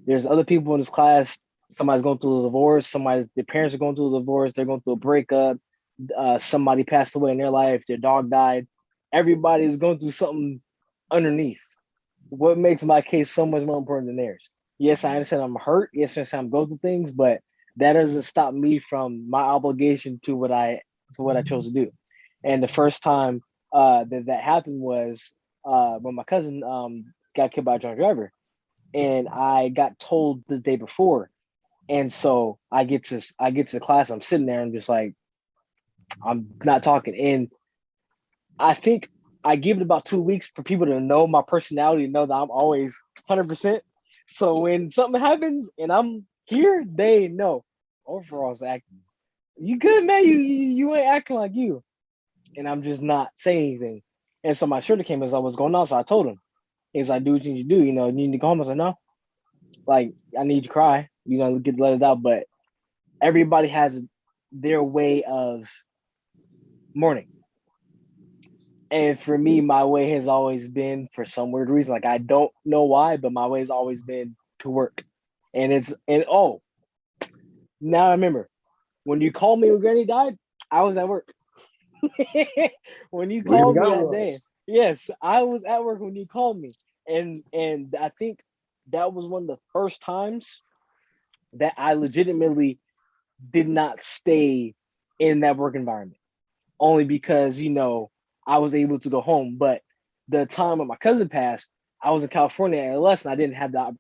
There's other people in this class. Somebody's going through a divorce. Their parents are going through a divorce. They're going through a breakup. Somebody passed away in their life. Their dog died. Everybody's going through something underneath. What makes my case so much more important than theirs? Yes, I understand I'm hurt. Yes, I understand I'm going through things, but that doesn't stop me from my obligation to what I chose to do. And the first time that happened was when my cousin got killed by a drunk driver, and I got told the day before. And so I get to the class. I'm sitting there and just like, I'm not talking. And I think I give it about 2 weeks for people to know my personality, to know that I'm always 100%. So when something happens and I'm here, they know. Overall's acting. You good, man? You ain't acting like you. And I'm just not saying anything. And so my shooter came as I was going on. So I told him, he's like, do what you need to do. You need to go home. I was like, no. Like, I need to cry. Let it out. But everybody has their way of mourning. And for me, my way has always been, for some weird reason, like I don't know why, but my way has always been to work. Now I remember when you called me when Granny died, I was at work. When you called me that day, yes, I was at work when you called me. And I think that was one of the first times that I legitimately did not stay in that work environment. Only because, I was able to go home. But the time when my cousin passed, I was in California at LS and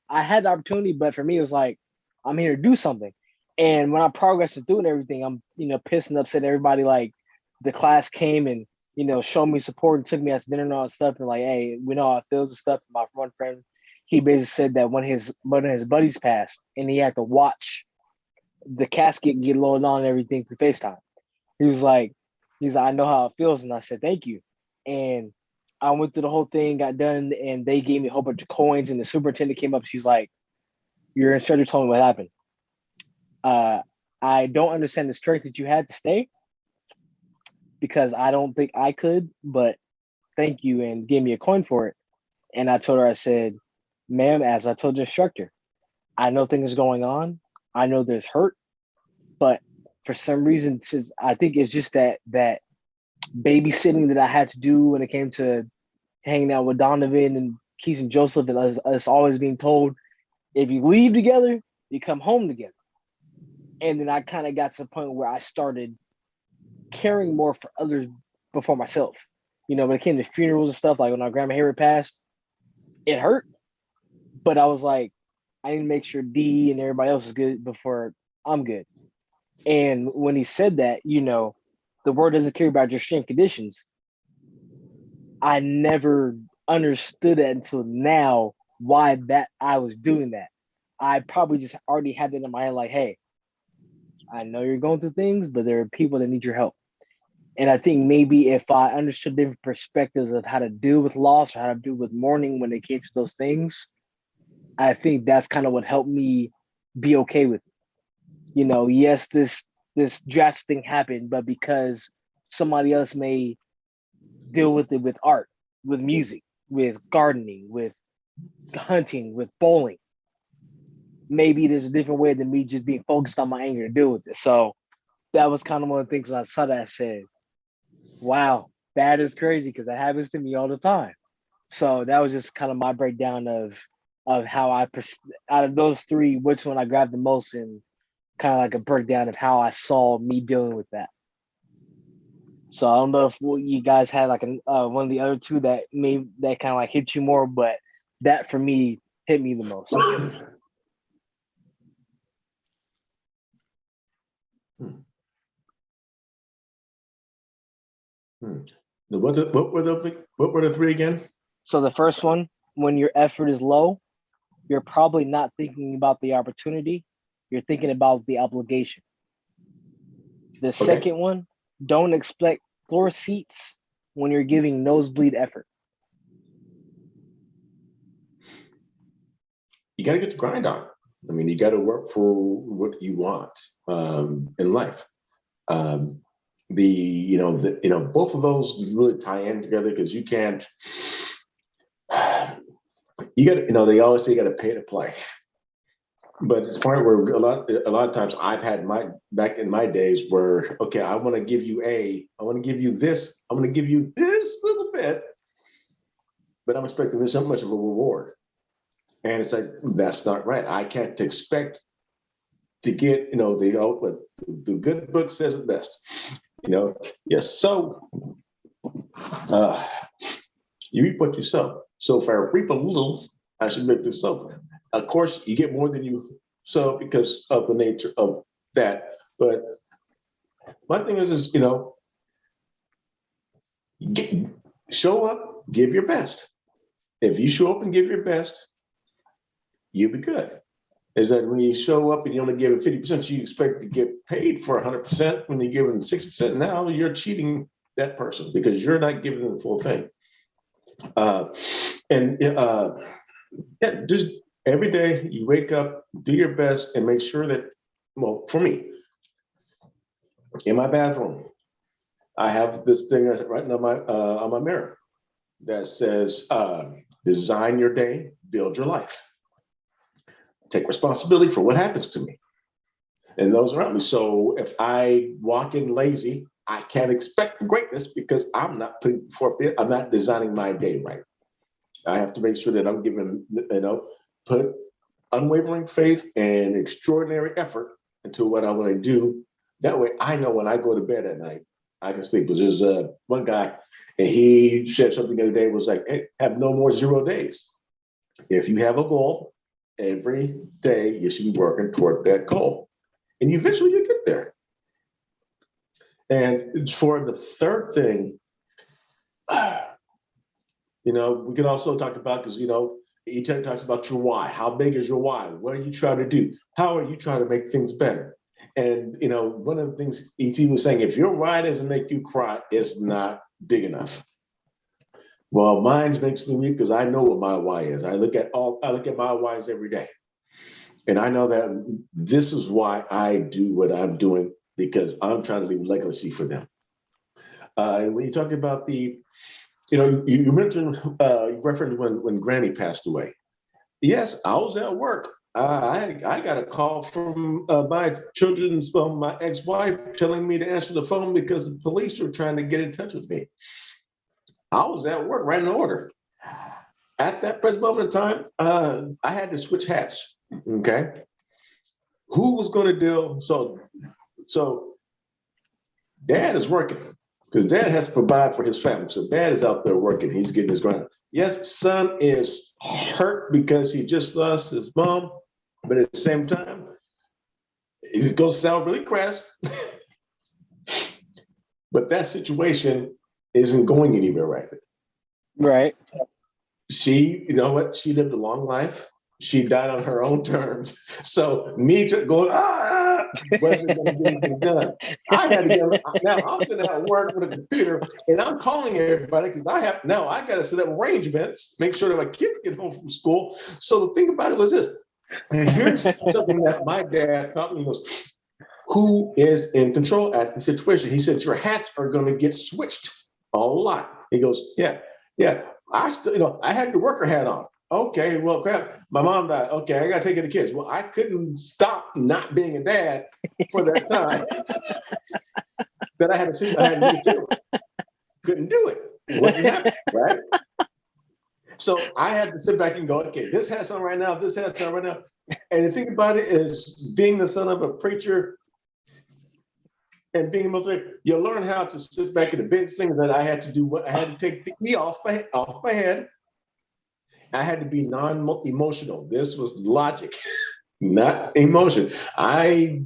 I had the opportunity, but for me, it was like, I'm here to do something. And when I progressed through and everything, I'm, pissed and upset. Everybody, like, the class came and, showed me support and took me out to dinner and all that stuff. And like, hey, we know how it feels and stuff. My one friend, he basically said that one of his buddies passed and he had to watch the casket get loaded on and everything through FaceTime. He's like, I know how it feels. And I said, thank you. And I went through the whole thing, got done, and they gave me a whole bunch of coins. And the superintendent came up. She's like, your instructor told me what happened. I don't understand the strength that you had to stay because I don't think I could, but thank you, and gave me a coin for it. And I told her, I said, ma'am, as I told the instructor, I know things are going on. I know there's hurt, but for some reason, since I think it's just that babysitting that I had to do when it came to hanging out with Donovan and Keith and Joseph, and us always being told, if you leave together, you come home together. And then I kind of got to the point where I started caring more for others before myself. When it came to funerals and stuff, like when our grandma Harriet passed, it hurt. But I was like, I need to make sure D and everybody else is good before I'm good. And when he said that, the word doesn't care about your strength conditions. I never understood it until now why that I was doing that. I probably just already had that in my head, like, hey, I know you're going through things, but there are people that need your help. And I think maybe if I understood different perspectives of how to deal with loss or how to deal with mourning when it came to those things, I think that's kind of what helped me be okay with it. Yes, this drastic thing happened, but because somebody else may deal with it with art, with music, with gardening, with hunting, with bowling. Maybe there's a different way than me just being focused on my anger to deal with it. So that was kind of one of the things when I saw that, I said, wow, that is crazy because that happens to me all the time. So that was just kind of my breakdown of how out of those three, which one I grabbed the most, and kind of like a breakdown of how I saw me dealing with that. So I don't know if you guys had like one of the other two that kind of like hit you more, but that for me hit me the most. What were the three again? So the first one, when your effort is low, you're probably not thinking about the opportunity. You're thinking about the obligation. The second one, don't expect floor seats when you're giving nosebleed effort. You got to get the grind on. I mean, you got to work for what you want in life. Both of those really tie in together because you can't. You got to, they always say you got to pay to play. But it's part where a lot of times I've had back in my days where, okay, I want to give you I want to give you this, I'm going to give you this little bit, but I'm expecting this so much of a reward. And it's like, that's not right. I can't expect to get, the good book says it best. Yes. So you reap what you sow. So if I reap a little, I should make this sow. Of course, you get more than you sow because of the nature of that. But my thing is show up, give your best. If you show up and give your best, you'll be good. Is that when you show up and you only give it 50%, you expect to get paid for 100%. When you're giving 60%, now you're cheating that person because you're not giving them the full thing. Just every day you wake up, do your best, and make sure that, well, for me, in my bathroom, I have this thing right on my mirror that says, design your day, build your life. Take responsibility for what happens to me and those around me. So if I walk in lazy, I can't expect greatness because I'm not I'm not designing my day right. I have to make sure that I'm giving, put unwavering faith and extraordinary effort into what I want to do. That way I know when I go to bed at night, I can sleep. Because there's one guy, and he shared something the other day, was like, hey, have no more 0 days. If you have a goal, every day you should be working toward that goal. And eventually you get there. And for the third thing, we can also talk about, because, he talks about your why. How big is your why? What are you trying to do? How are you trying to make things better? And, one of the things E.T. was saying, if your why doesn't make you cry, it's not big enough. Well, mine makes me weep because I know what my why is. I look at my whys every day. And I know that this is why I do what I'm doing, because I'm trying to leave legacy for them. And when you talk about you mentioned, you referenced when Granny passed away. Yes, I was at work. I got a call from my ex-wife telling me to answer the phone because the police were trying to get in touch with me. I was at work writing an order. At that present moment in time, I had to switch hats. Okay, who was going to deal? So Dad is working because Dad has to provide for his family. So Dad is out there working. He's getting his grind. Yes, son is hurt because he just lost his mom, but at the same time, it's going to sound really crass, but that situation isn't going anywhere right now. Right. She, you know what? She lived a long life. She died on her own terms. So me going, wasn't going to get anything done. I had to now I'm sitting at work with a computer and I'm calling everybody because I got to set up arrangements, make sure that my kids get home from school. So the thing about it was this, and here's something that my dad taught me was, who is in control at the situation. He said, your hats are going to get switched a lot. He goes, yeah. I still, I had the worker hat on. Okay, well, crap, my mom died. Okay, I got to take care of the kids. Well, I couldn't stop not being a dad for that time that I had to do the funeral. Couldn't do it. It wasn't happening, right? So I had to sit back and go, okay, this has on right now, this has on right now. And the thing about it is being the son of a preacher and being a military, you learn how to sit back. And the biggest thing that I had to do, I had to take the E off my head. I had to be non-emotional. This was logic, not emotion. I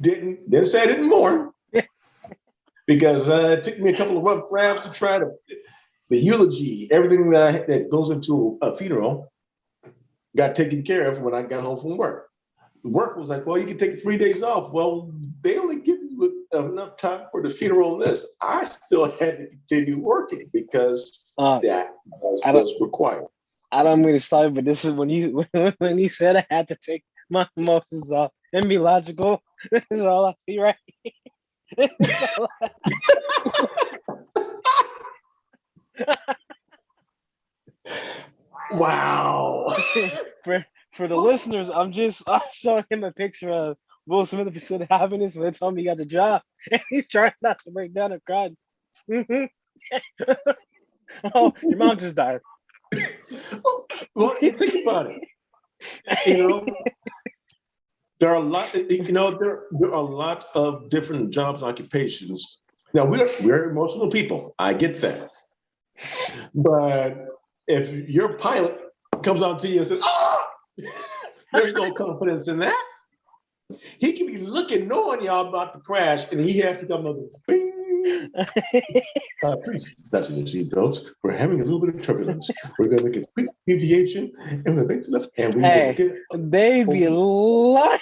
didn't say I didn't mourn because it took me a couple of rough drafts to try to, the eulogy, everything that goes into a funeral got taken care of when I got home from work. Work was like, well, you can take 3 days off. Well, they only give you enough time for the funeral and this. I still had to continue working because that was required. I don't mean to stop you, but this is when you said I had to take my emotions off and be logical. This is all I see right here. Wow. For the listeners, I'm showing him a picture of Will Smith in Pursuit of Happiness when they told me he got the job, and he's trying not to break down and cry. Oh, your mom just died. Well, think about it. There are a lot. There are a lot of different jobs and occupations. Now we're emotional people. I get that, but if your pilot comes on to you and says, "Ah," there's no confidence in that. He can be looking, knowing y'all about to crash, and he has to come up with bing. Please fasten your seatbelts. We're having a little bit of turbulence. We're going to make a quick deviation, and we're going to left, and we will get. They be lying.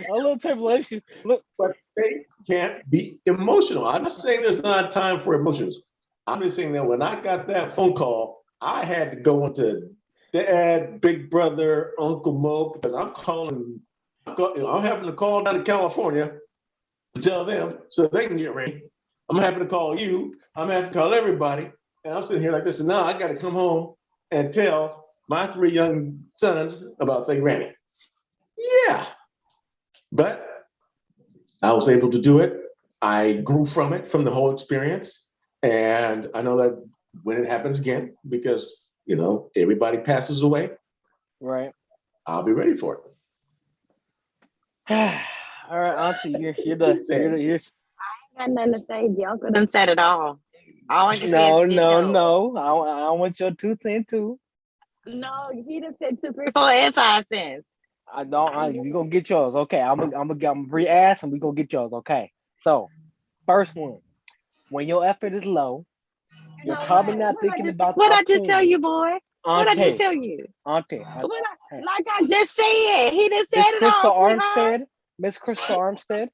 A little turbulence. Look, but they can't be emotional. I'm not saying there's not time for emotions. I'm just saying that when I got that phone call, I had to go into Dad, Big Brother, Uncle Mo, because I'm having to call down to California to tell them so they can get ready. I'm having to call you. I'm having to call everybody. And I'm sitting here like this. And now I got to come home and tell my 3 young sons about their granny. Yeah. But I was able to do it. I grew from it, from the whole experience. And I know that when it happens again, because, everybody passes away. Right. I'll be ready for it. All right, Auntie, you're the. I ain't got nothing to say. Y'all couldn't said it all. All I can No. say is I don't want your 2 cents too. No, he just said 2, 3, 4, and 5 cents. I don't. We gonna get yours. Okay, I'm gonna re-ask and we gonna get yours. Okay. So, first one, when your effort is low, you're probably not thinking about. What I just tell you, boy? What I just tell you? Auntie. Like I just said, he just said it all, sweetheart. Miss Crystal Armstead.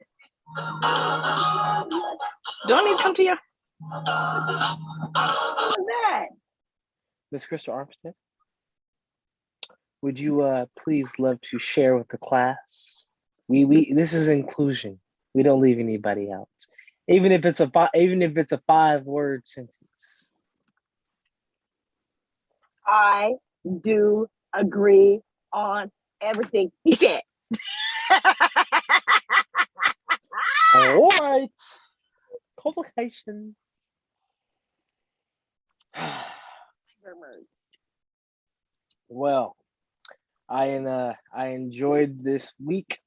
Don't even come to your. What's that? Miss Crystal Armstead, would you please love to share with the class? We this is inclusion. We don't leave anybody out, even if it's a 5-word sentence. I do agree on everything he said. All right. Complication. Well, I enjoyed this week.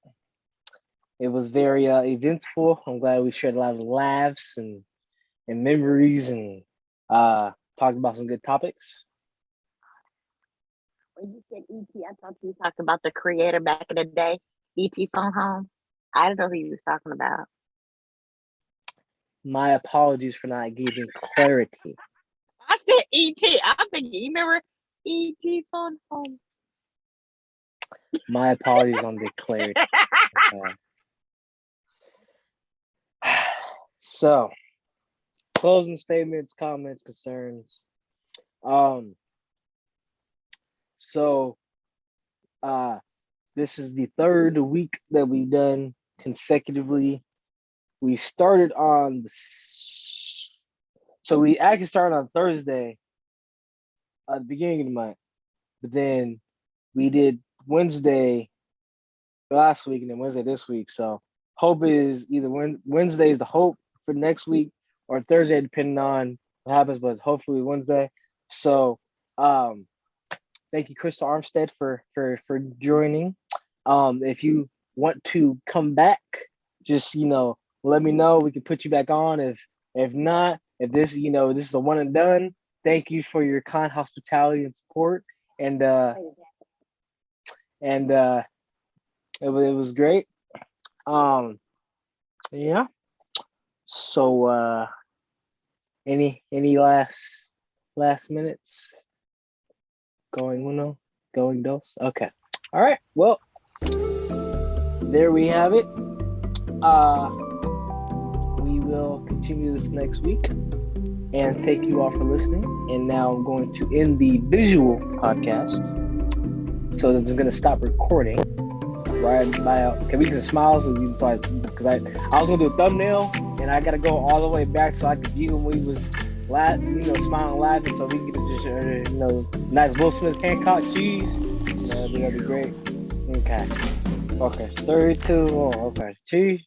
It was very eventful. I'm glad we shared a lot of laughs and memories and talked about some good topics. When you said E.T., I thought you talked about the creator back in the day, E.T. Phone Home. I don't know who you was talking about. My apologies for not giving clarity. I said E.T. I'm thinking, you remember E.T. Phone Home? My apologies on the clarity. Okay. So, closing statements, comments, concerns. So, this is the 3rd week that we've done consecutively. We started on so we actually started on Thursday at the beginning of the month, but then we did Wednesday last week and then Wednesday this week. So hope is either Wednesday is the hope for next week or Thursday, depending on what happens, but hopefully Wednesday. So thank you, Crystal Armstead, for joining. If you want to come back, just let me know. We can put you back on. If not, if this this is a one and done. Thank you for your kind hospitality and support. And it was great. Yeah. So any last minutes? Going uno, going dos. Okay. All right. Well, there we have it. We will continue this next week. And thank you all for listening. And now I'm going to end the visual podcast. So I'm just gonna stop recording. Right by can we get smiles? Because I was gonna do a thumbnail and I gotta go all the way back so I could view when we was smiling, laughing, so we could just nice Will Smith Hancock cheese. That'd be great. Okay. 3, 2, 1. Okay. Cheese.